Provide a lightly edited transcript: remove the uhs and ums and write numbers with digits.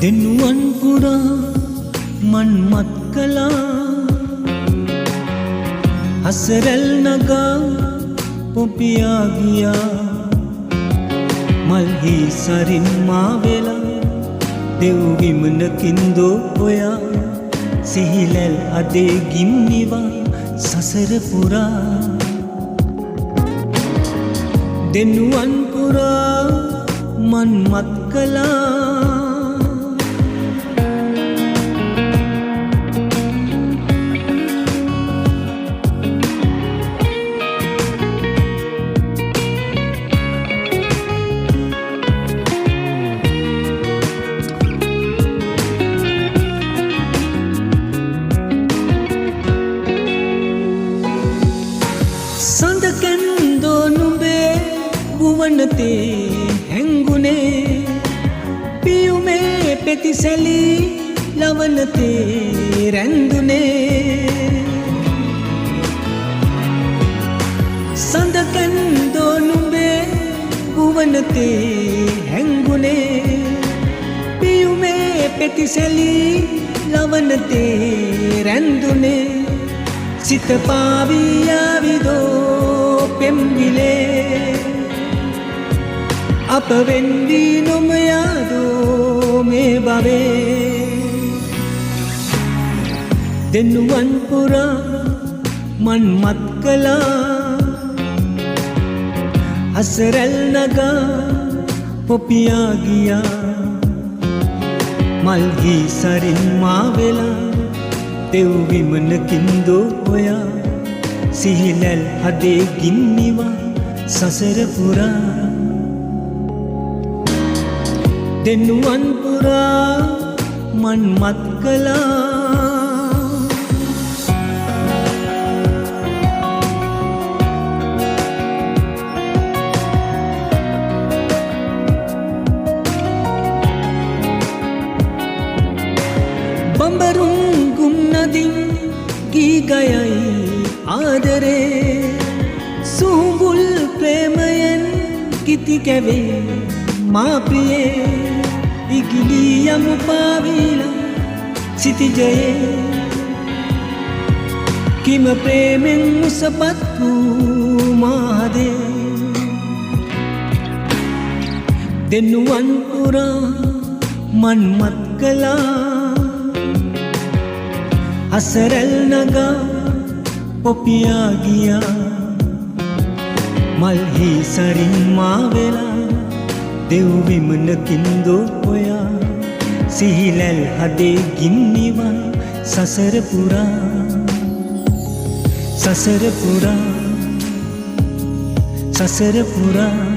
දෙනුවන් පුරා මන්මත් කළා හසරැල් නගා පොපියා ගියා මල්හි සරින් මා වෙලා දෙව් විමනකින්දෝ ඔයා සිහිලැල් අදේ ගිම්නිවා සසර පුරා දෙනුවන් පුරා මන්මත් කළා සඳකැන්දෝ නුඹේ ගුවනතේ හැංගුණේ පියුමේ පෙතිසැලී ලවනතේ රැඳුනේ සඳකැන්දෝ නුඹේ ගුවනතේ හැංගුණේ පියුමේ පෙතිසැලී ලවනතේ රැඳුනේ සිත පාවියාවිදෝ පෙම්විලේ අප වෙන්වී නොමයාදෝ මේ බවේ දෙනුවන් පුරා මන්මත් කළා හසරැල් නගා පොපියා ගියා මල්හි සරින් මා වෙලා දෙව් විමනකින්දෝ ඔයා සිහිලැල් හදේ ගින්නිවා සසර පුරා දෙනුවන් පුරා මන්මත් කළා බඹරුන් ගුම්නදින් ගී ගයයි ආදරේ සූඹුල් ප්‍රේමයෙන් කිති කැවේ මා ප්‍රියේ ඉගිලී යමු පාවිලා සිතිජයේ කිම ප්‍රේමෙන් මුසපත් වූ මාදේ දෙනුවන් පුරා මන්මත් කළා හසරැල් නගා පොපියා ගියා මල්හි සරින් මා වෙලා දෙව් විමනකින්දෝ ඔයා සිහිලැල් හදේ ගින්නිවා සසර පුරා සසර පුරා සසර පුරා